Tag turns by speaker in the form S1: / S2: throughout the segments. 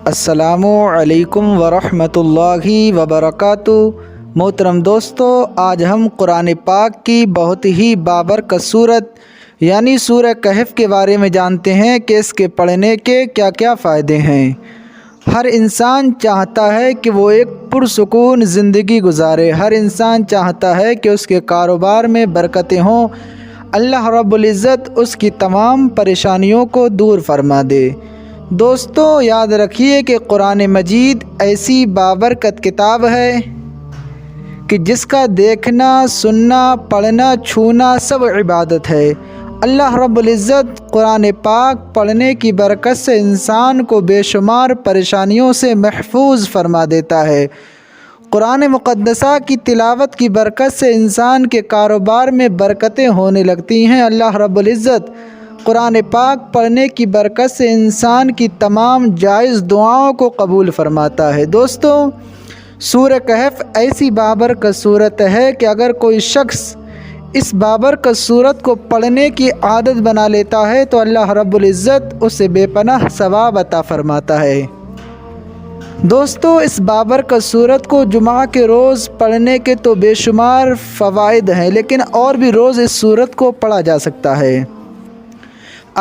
S1: السلام علیکم ورحمۃ اللہ وبرکاتہ۔ محترم دوستو، آج ہم قرآن پاک کی بہت ہی بابرکت صورت یعنی سورہ کہف کے بارے میں جانتے ہیں کہ اس کے پڑھنے کے کیا کیا فائدے ہیں۔ ہر انسان چاہتا ہے کہ وہ ایک پرسکون زندگی گزارے، ہر انسان چاہتا ہے کہ اس کے کاروبار میں برکتیں ہوں، اللہ رب العزت اس کی تمام پریشانیوں کو دور فرما دے۔ دوستو، یاد رکھیے کہ قرآن مجید ایسی بابرکت کتاب ہے کہ جس کا دیکھنا، سننا، پڑھنا، چھونا سب عبادت ہے۔ اللہ رب العزت قرآن پاک پڑھنے کی برکت سے انسان کو بے شمار پریشانیوں سے محفوظ فرما دیتا ہے۔ قرآن مقدسہ کی تلاوت کی برکت سے انسان کے کاروبار میں برکتیں ہونے لگتی ہیں۔ اللہ رب العزت قرآن پاک پڑھنے کی برکت سے انسان کی تمام جائز دعاؤں کو قبول فرماتا ہے۔ دوستو، سورہ کہف ایسی بابرکت صورت ہے کہ اگر کوئی شخص اس بابرکت صورت کو پڑھنے کی عادت بنا لیتا ہے تو اللہ رب العزت اسے بے پناہ ثواب عطا فرماتا ہے۔ دوستو، اس بابرکت صورت کو جمعہ کے روز پڑھنے کے تو بے شمار فوائد ہیں، لیکن اور بھی روز اس صورت کو پڑھا جا سکتا ہے۔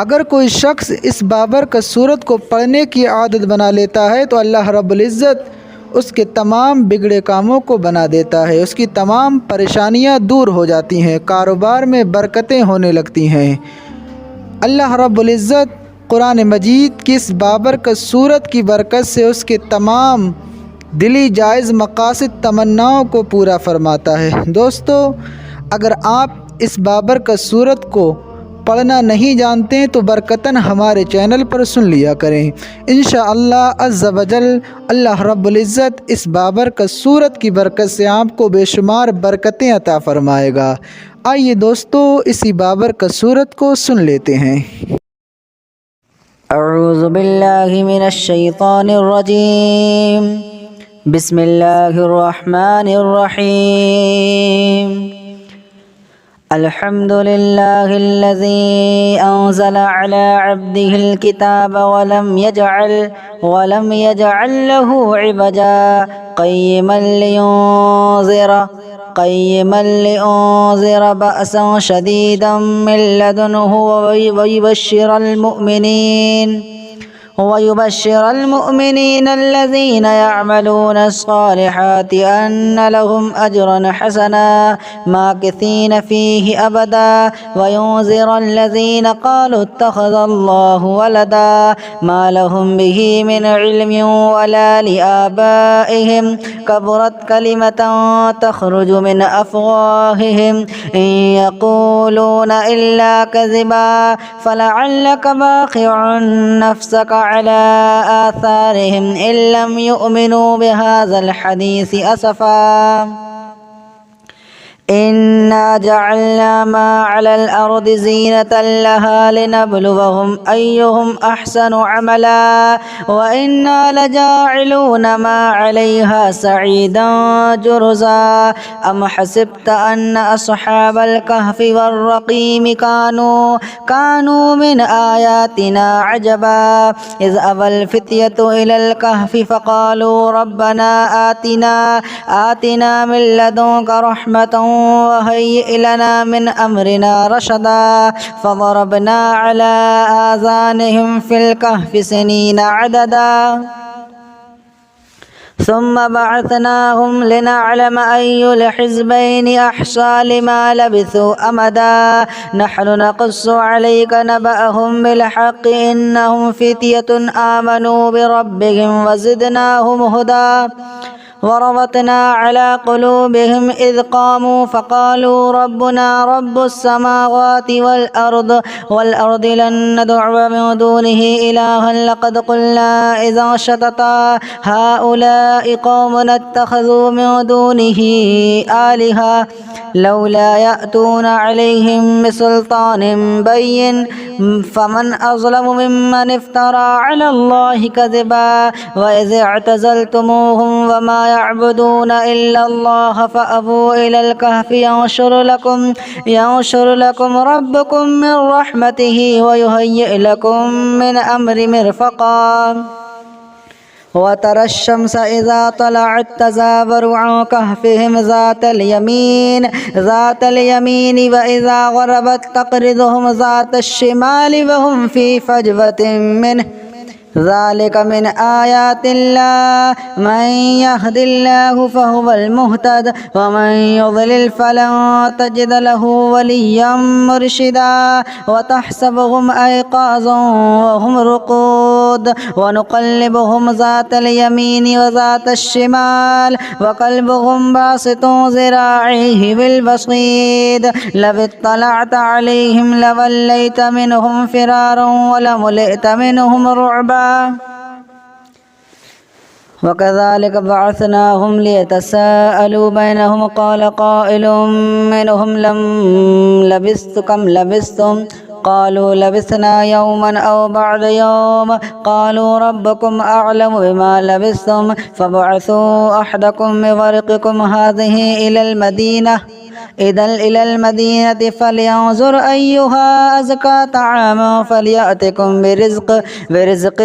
S1: اگر کوئی شخص اس بابرکت صورت کو پڑھنے کی عادت بنا لیتا ہے تو اللہ رب العزت اس کے تمام بگڑے کاموں کو بنا دیتا ہے، اس کی تمام پریشانیاں دور ہو جاتی ہیں، کاروبار میں برکتیں ہونے لگتی ہیں۔ اللہ رب العزت قرآن مجید کی اس بابرکت صورت کی برکت سے اس کے تمام دلی جائز مقاصد تمناؤں کو پورا فرماتا ہے۔ دوستو، اگر آپ اس بابرکت صورت کو پڑھنا نہیں جانتے تو برکتاً ہمارے چینل پر سن لیا کریں۔ انشاءاللہ عز و جل اللہ رب العزت اس بابرکت صورت کی برکت سے آپ کو بے شمار برکتیں عطا فرمائے گا۔ آئیے دوستو، اسی بابرکت صورت کو سن لیتے ہیں۔
S2: اعوذ باللہ من الشیطان الرجیم، بسم اللہ الرحمن الرحیم۔ الحمد للہ الذی انزل علی عبده الكتاب ولم يجعل له عوجا قیما لینذر بأسا شدیدا من لدنه ويبشر المؤمنين الذين يعملون الصالحات أن لهم أجرا حسنا ماكثين فيه أبدا وينذر الذين قالوا اتخذ الله ولدا ما لهم به من علم ولا لآبائهم كبرت كلمة تخرج من أفواههم إن يقولون إلا كذبا فلعلك باخع نفسك على آثارهم إن لم يؤمنوا بهذا الحديث أسفا إنا جعلنا ما على الأرض زينة لها لنبلوهم أيهم أحسن عملا وإنا لجاعلون ما عليها سعيدا جرزا أم حسبت أن أصحاب الكهف والرقيم كانوا من آياتنا عجبا إذ أوى الفتية إلى الكهف فقالوا ربنا آتنا من لدنك رحمة وهيئ لنا من أمرنا رشدا فضربنا على آذانهم في الكهف سنين عددا ثم بعثناهم لنعلم أي الحزبين أحصى لما لبثوا أمدا نحن نقص عليك نبأهم بالحق إنهم فتية آمنوا بربهم وزدناهم هدى وربطنا على قلوبهم إذ قاموا فقالوا ربنا رب السماوات والأرض لن ندعو من دونه إلها لقد قلنا إذا شططا هؤلاء قوم اتخذوا من دونه آلهة لولا يأتون عليهم بسلطان بين فمن أظلم ممن افترى على الله كذبا وإذ اعتزلتموهم وما يعبدون إلا الله فأبوا إلى الكهف ينشر لكم ربكم من رحمته ويهيئ لكم من أمر مرفقا وترى الشمس إذا طلعت تزاور عن كهفهم ذات اليمين وإذا غربت تقرضهم ذات الشمال وهم في فجوة منه ذلك من آيات الله من يهد الله فهو المهتد ومن يضلل فلن تجد له وليا مرشدا وتحسبهم أيقاظا وهم رقود ونقلبهم ذات اليمين وذات الشمال وقلبهم باسط ذراعيه بالبصيد لو اطلعت عليهم لوليت منهم فرارا ولملئت منهم رعبا وكذلك بعثناهم ليتساءلوا بينهم قال قائل منهم كم لبثتم قالوا لبثنا يوما أو بعض يوم قالوا ربكم أعلم بما لبثتم فابعثوا أحدكم بورقكم هذه إلى المدينة فلينظر أيها أزكى طعاما فليأتكم برزق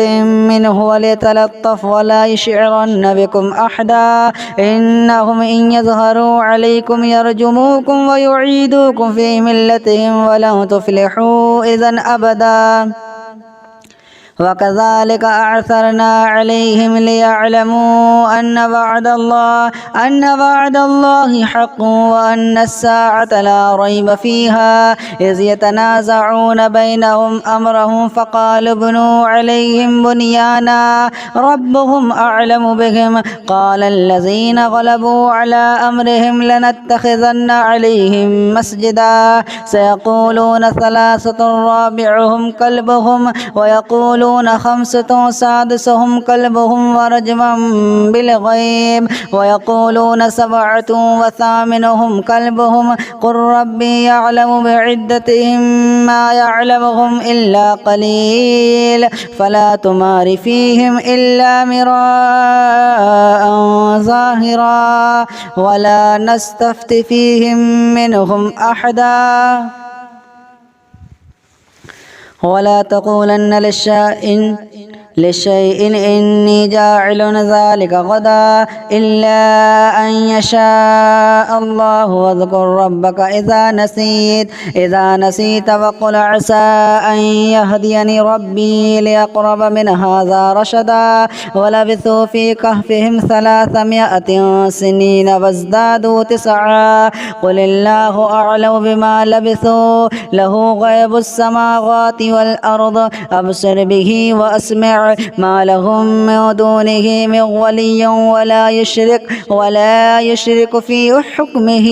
S2: منه وليتلطف ولا يشعرن بكم أحدا إنهم إن يظهروا عليكم يرجموكم ويعيدوكم في ملتهم ولن تفلحوا إذن أبدا وكذلك أعثرنا عليهم ليعلموا أن وعد الله حق وأن الساعة لا ريب فيها إذ يتنازعون بينهم أمرهم فقالوا ابنوا عليهم بنيانا ربهم أعلم بهم قال الذين غلبوا على أمرهم لنتخذن عليهم مسجدا سيقولون ثلاثة رابعهم كلبهم ويقولون 5 سادسهم كلبهم ورجما بالغيب ويقولون 7 وثامنهم كلبهم قل ربي يعلم بعدتهم ما يعلمهم إلا قليل فلا تمار فيهم إلا مراء ظاهرا ولا نستفت فيهم منهم أحدا ولا تقولن لشيء إني جاعل ذلك غدا إلا أن يشاء الله واذكر ربك إذا نسيت وقل عسى أن يهديني ربي ليقرب من هذا رشدا ولبثوا في كهفهم 300 سنين وازدادوا 9 قل الله أعلم بما لبثوا له غيب السماوات والأرض أبصر به وأسمع ما لهم من دونه من ولي ولا يشرك في حكمه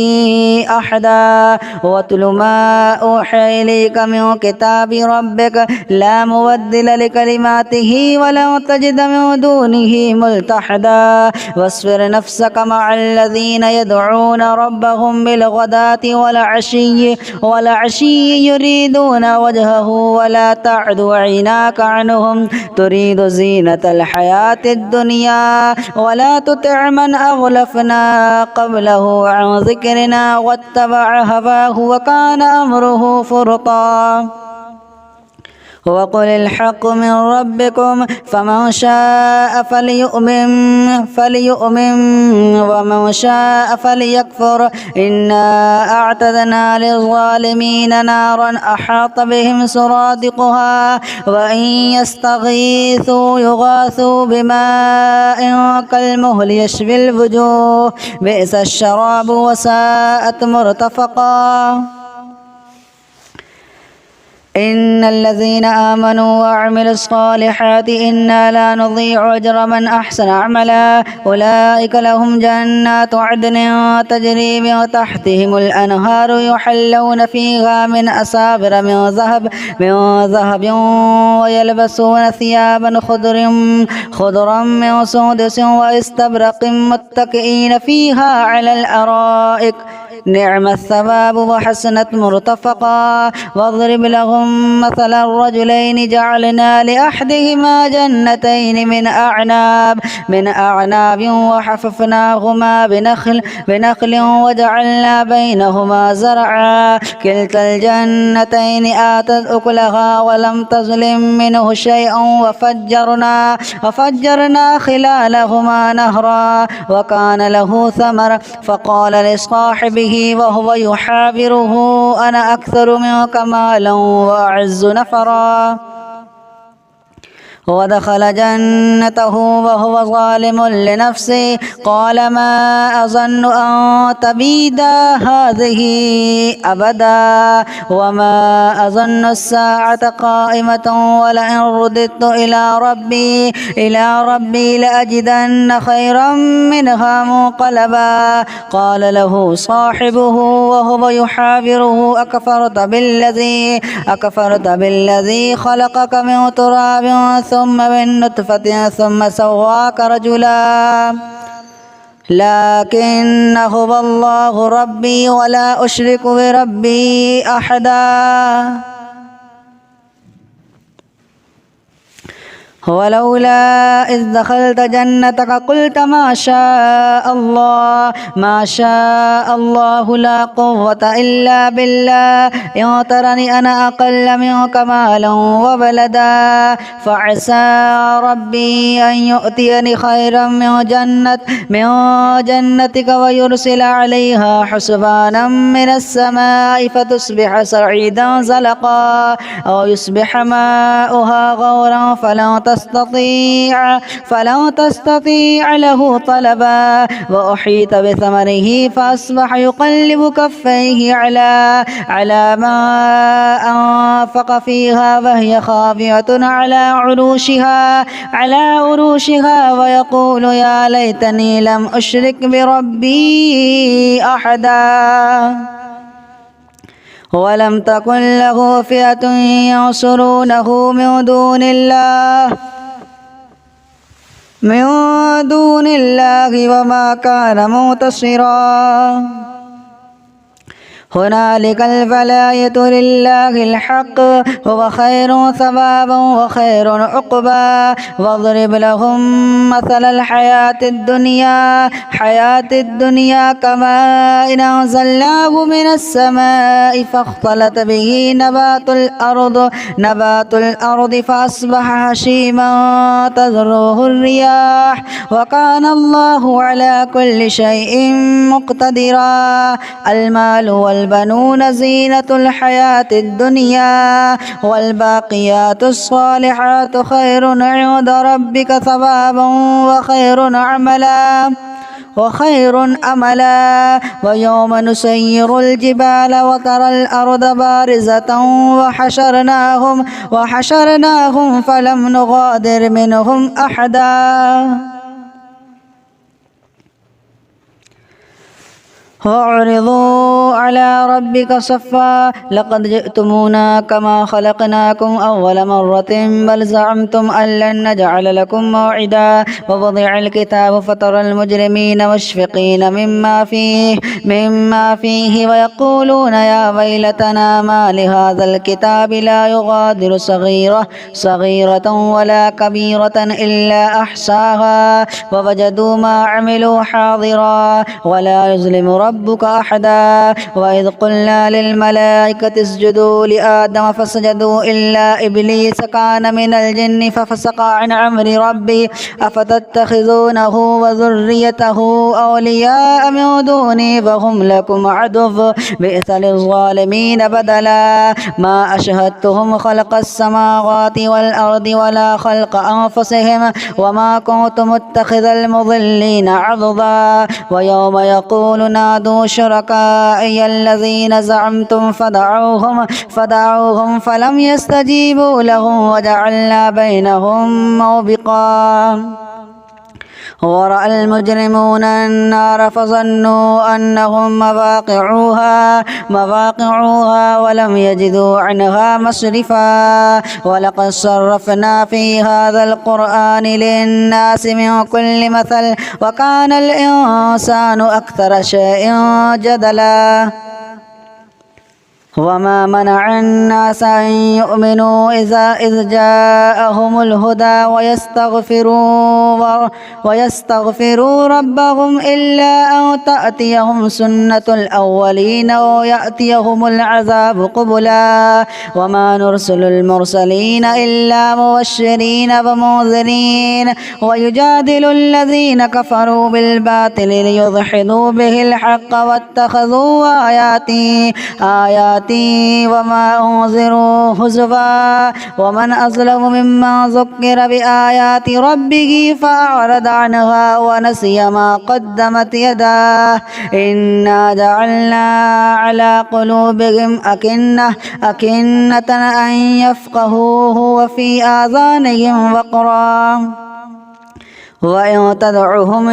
S2: أحدا واتل ما أوحي إليك من كتاب ربك لا مبدل لكلماته ولا تجد من دونه ملتحدا واصبر نفسك مع الذين يدعون ربهم بالغداة والعشي يريدون وجهه ولا تعد عيناك عنهم تريد زينة الحياة الدنيا ولا تطع من أغلفنا قبله عن ذكرنا واتبع هواه وكان أمره فرطا وقل الحق من ربكم فمن شاء فليؤمن ومن شاء فليكفر إنا أعتدنا للظالمين نارا أحاط بهم سرادقها وإن يستغيثوا يغاثوا بماء كالمهل يشوي الوجوه بئس الشراب وساءت مرتفقا إن الذين آمنوا وعملوا الصالحات إنا لا نضيع أجر من أحسن عملا أولئك لهم جنات عدن تجري من تحتهم الأنهار يحلون فيها من أساور من ذهب ويلبسون ثيابا خضرا من سندس واستبرق متكئين فيها على الأرائك نعم الثواب وحسنت مرتفقا. واضرب لهم مثل الرجلين جعلنا لأحدهما جنتين من أعناب وحففناهما بنخل وجعلنا بينهما زرعا كلتا الجنتين آتت أكلها ولم تظلم منه شيئا وفجرنا خلالهما نهرا وكان له ثمر فقال لصاحبه وهو يحاوره أنا أكثر منك مالا وأعز نفرا. ودخل جنته وهو ظالم لنفسه قال ما أظن أن تبيد هذه أبدا وما أظن الساعة قائمة ولئن رددت إلى ربي لأجدن خيرا منها منقلبا. قال له صاحبه وهو يحاوره أكفرت بالذي خلقك من تراب ثم من نطفة ثم سواك رجلا لكن هو الله ربي ولا أشرك بربي أحدا. ولولا إذ دخلت جنتك قلت ما شاء الله لا قوة إلا بالله إن ترني أنا أقل منك مالا وولدا فعسى ربي أن يؤتيني خيرا من جنتك ويرسل عليها حسبانا من السماء فتصبح صعيدا زلقا أو يصبح ماؤها غورا فلن تستطيع له طلبا. وأحيط بثمره فأصبح يقلب كفيه على ما أنفق فيها وهي خاوية على عروشها ويقول يا ليتني لم أشرك بربي أحدا. ولم تكن له فئة ينصرونه من دون الله وما كان منتصرا. هنالك الولاية لله الحق هو خير ثوابا وخير عقبا. واضرب لهم مثل الحياة الدنيا كماء أنزلناه من السماء فاختلط به نبات الأرض فأصبح هشيما تذروه الرياح وكان الله على كل شيء مقتدرا. المال والبنون زينة الحياة الدنيا والباقيات الصالحات خير عند ربك ثوابا وخير أملا. ويوم نسير الجبال وترى الأرض بارزة وحشرناهم فلم نغادر منهم أحدا. وأعرضوا على ربك صفا لقد جئتمونا كما خلقناكم أول مرة بل زعمتم أن لن نجعل لكم موعدا. ووضع الكتاب فترى المجرمين مشفقين مما فيه ويقولون يا ويلتنا ما لهذا الكتاب لا يغادر صغيرة ولا كبيرة إلا أحصاها ووجدوا ما عملوا حاضرا ولا يظلم ربك أحدا. وإذ قلنا للملائكة اسجدوا لآدم فسجدوا إلا إبليس كان من الجن ففسق عن أمر ربي أفتتخذونه وذريته أولياء من دوني وهم لكم عدو بئس للظالمين بدلا. ما أشهدتهم خلق السماوات والأرض ولا خلق أنفسهم وما كنت متخذ المضلين عضدا. ويوم يقول نادوا شركائي الذين زعمتم فدعوهم فلم يستجيبوا لهم وجعلنا بينهم موبقا. ورأى المجرمون النار فظنوا أنهم مواقعوها ولم يجدوا عنها مصرفا ولقد صرفنا في هذا القرآن للناس من كل مثل وكان الإنسان أكثر شيء جدلا وما منع الناس أن يؤمنوا إذ جاءهم الهدى ويستغفروا ربهم إلا أن تأتيهم سنة الأولين أو يأتيهم العذاب قبلا وما نرسل المرسلين إلا مبشرين ومنذرين ويجادل الذين كفروا بالباطل ليدحضوا به الحق واتخذوا آياتي وما أنذروا هزوا ومن أظلم ممن ذكر بآيات ربه فأعرض عنها ونسي ما قدمت يداه إنا جعلنا على قلوبهم أكنة أن يفقهوه وفي آذانهم وقرا وإن تدعوهم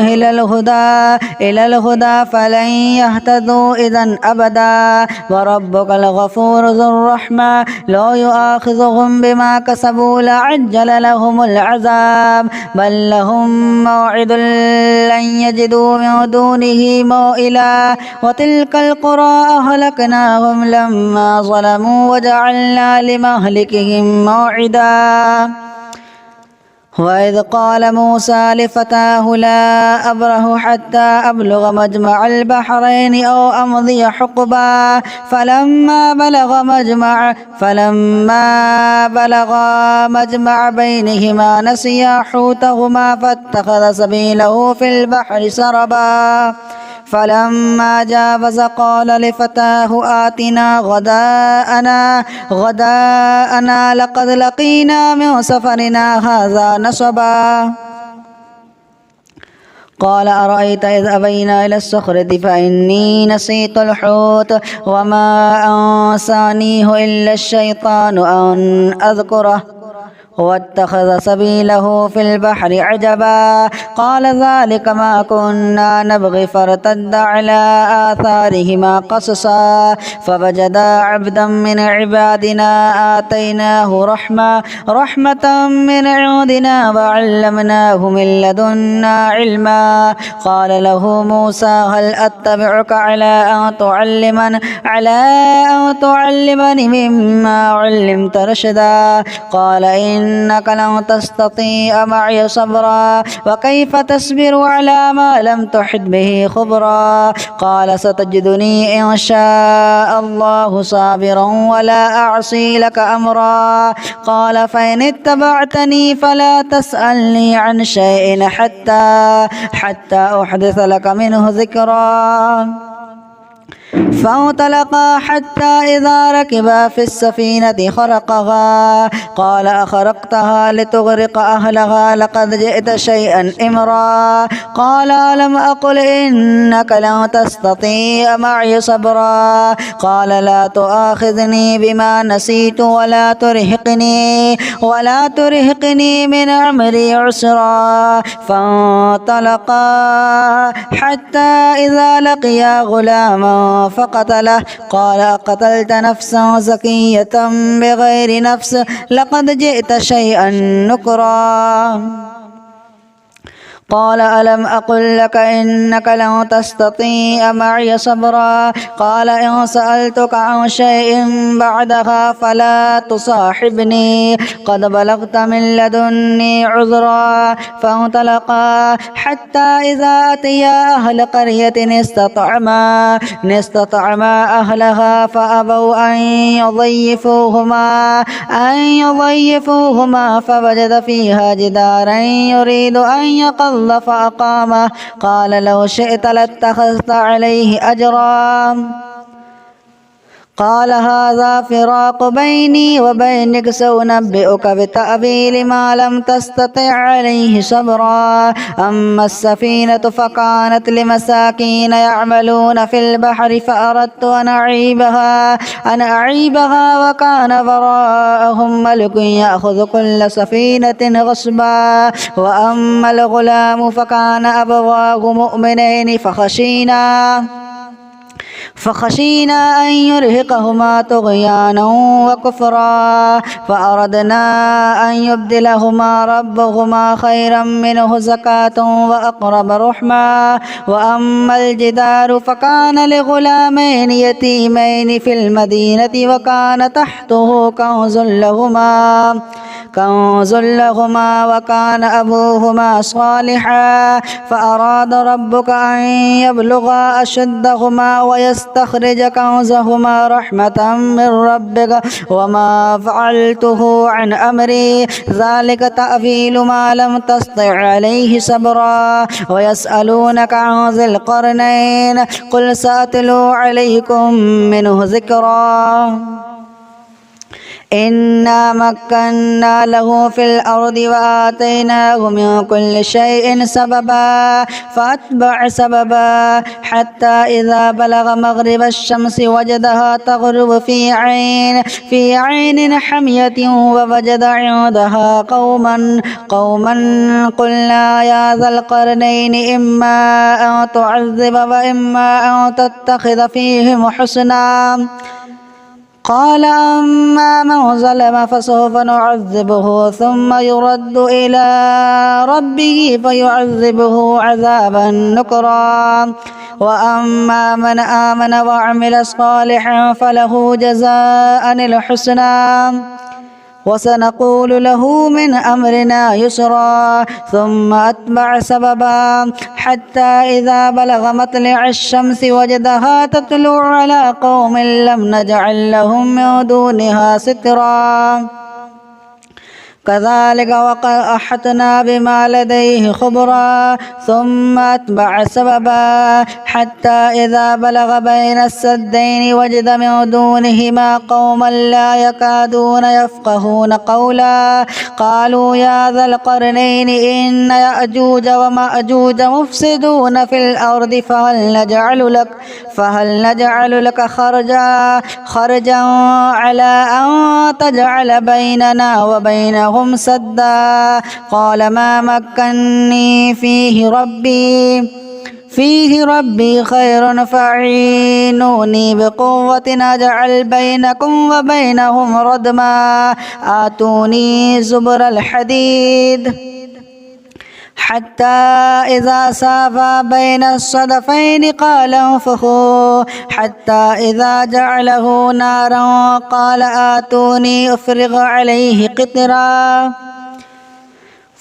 S2: إلى الهدى فلن يهتدوا إذا أبدا وربك الغفور ذو الرحمة لا يؤاخذهم بما كسبوا لعجل لهم العذاب بل لهم موعد لن يجدوا من دونه موئلا وتلك القرى أهلكناهم لما ظلموا وجعلنا لمهلكهم موعدا وإذ قال موسى لفتاه لا أبره حتى أبلغ مجمع البحرين أو أمضي حقبا فلما بلغ مجمع بينهما نسيا حوتهما فاتخذ سبيله في البحر سربا فلما جاوز قال لفتاه آتنا غداءنا لقد لقينا من سفرنا هذا نصبا قال أرأيت إذ أبينا إلى الصخرة فإني نسيت الحوت وما أنسانيه إلا الشيطان أن أذكره واتخذ سبيله في البحر عجبا قال ذلك ما كنا نبغي فارتد على آثارهما قصصا فوجدا عبدا من عبادنا آتيناه رحمة من عندنا وعلمناه من لدنا علما قال له موسى هل أتبعك على أن تعلمني مما علمت رشدا قال إنك لن تستطيع معي صبرا وكيف تصبر على ما لم تحط به خبرا قال ستجدني إن شاء الله صابرا ولا أعصي لك أمرا قال فإن اتبعتني فلا تسألني عن شيء حتى أحدث لك منه ذكرا فانطلقا حتى إذا ركبا في السفينة خرقها قال أخرقتها لتغرق أهلها لقد جئت شيئا إمرا قال ألم أقل إنك لن تستطيع معي صبرا قال لا تؤاخذني بما نسيت ولا ترهقني من أمري عسرا فانطلقا حتى إذا لقيا غلاما فقتله قال أقتلت نفسا زكية بغير نفس لقد جئت شيئا نكرا قال ألم أقل لك إنك لن تستطيع معي صبرا قال إن سألتك عن شيء بعدها فلا تصاحبني قد بلغت من لدني عذرا فانطلقا حتى إذا أتيا أهل قرية استطعما أهلها فأبوا أن يضيفوهما فوجد فيها جدارا يريد أن يقض فأقامه قال لو شئت لاتخذت عليه أجرا قال هذا فراق بيني وبينك سأنبئك بتأويل ما لم تستطع عليه صبرا أما السفينة فكانت لمساكين يعملون في البحر فأردت أن أعيبها وكان وراءهم ملك يأخذ كل سفينة غصبا وأما الغلام فكان أبواه مؤمنين فخشينا أن يرهقهما طغيانا وكفرا فأردنا أن يبدلهما ربهما خيرا منه زكاة وأقرب رحما وأما الجدار فكان لغلامين يتيمين في المدينة وكان تحته كنز لهما وكان أبوهما صالحا فأراد ربك أن يبلغا أشدهما ويستخرج كنزهما رحمة من ربك وما فعلته عن أمري ذلك تأويل ما لم تستطع عليه صبرا ويسألونك عن ذي القرنين قل سأتلو عليكم منه ذكرا إنا مكنا له في الأرض وآتيناه من كل شيء سببا فأتبع سببا حتى إذا بلغ مغرب الشمس وجدها تغرب في عين حمية ووجد عندها قوما قلنا يا ذا القرنين إما أن تعذب وإما أن تتخذ فيهم حسنا قال أما من ظلم فسوف نعذبه ثم يرد إلى ربه فيعذبه عذابا نكرا وأما من آمن وعمل صالحا فله جزاء الحسنى وسنقول له من أمرنا يسرا ثم أتبع سببا حتى إذا بلغ مطلع الشمس وجدها تطلع على قوم لم نجعل لهم من دونها سترا كذلك وأحطنا بما لديه خبرا ثم أتبع سببا حتى إذا بلغ بين السدين وجد من دونهما قوما لا يكادون يفقهون قولا قالوا يا ذا القرنين إن يأجوج ومأجوج مفسدون في الأرض فهل نجعل لك خرجا على أن تجعل بيننا وبينهم سدا قال ما مكني فيه ربي خير فاعينوني بقوة أجعل بينكم وبينهم ردما آتوني زبر الحديد حتى إذا سافا بين الصدفين قال انفخوا حتى إذا جعله نارا قال آتوني أفرغ عليه قطرا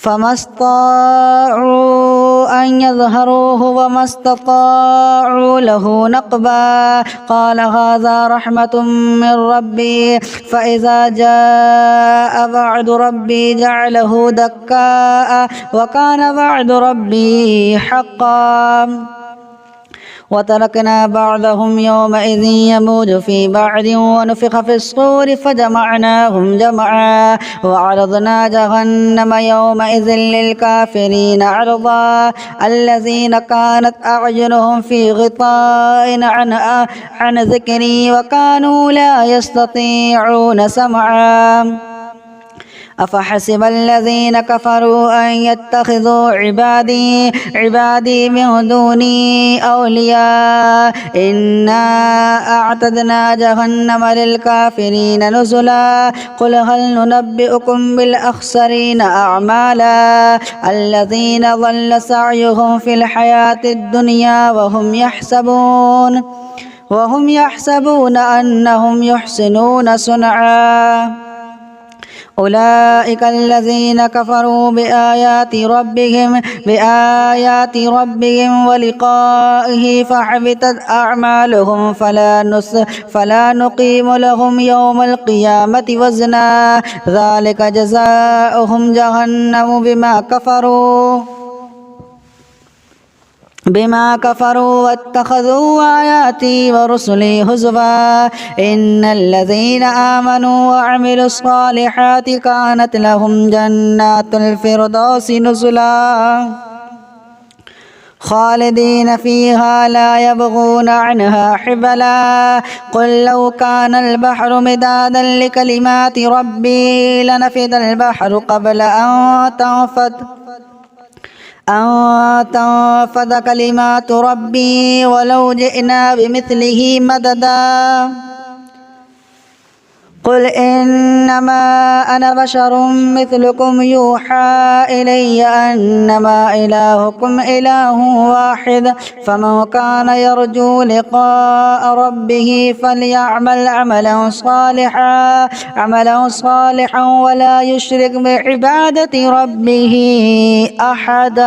S2: فما استطاعوا أن يظهروه وما استطاعوا له نقبا قال هذا رحمة من ربي فإذا جاء وعد ربي جعله دكاء وكان وعد ربي حقا وتركنا بعضهم يومئذ يموج في بعض ونفخ في الصور فجمعناهم جمعا وعرضنا جهنم يومئذ للكافرين عرضا الذين كانت أعينهم في غطاء عن ذكري وكانوا لا يستطيعون سمعا أفحسب الذين كفروا أن يتخذوا عبادي من دوني أولياء إنا أعتدنا جهنم للكافرين نزلا قل هل ننبئكم بالأخسرين أعمالا الذين ضل سعيهم في الحياة الدنيا وهم يحسبون أنهم يحسنون صنعا أولئك الذين كفروا بآيات ربهم ولقائه فحبطت أعمالهم فلا نقيم لهم يوم القيامة وزنا ذلك جزاؤهم جهنم بما كفروا بما كفروا واتخذوا آياتي ورسلي هزوا إن الذين آمنوا وعملوا الصالحات كانت لهم جنات الفردوس نزلا خالدين فيها لا يبغون عنها حبلا قل لو كان البحر مدادا لكلمات ربي لنفد البحر قبل أن تنفد كلمات ربي ولو جئنا بمثله مددا قل إنما أنا بشر مثلكم يوحى إلي أنما إلهكم إله واحد فمن كان يرجو لقاء ربه فليعمل عملا صالحا ولا يشرك بعبادة ربه أحدا.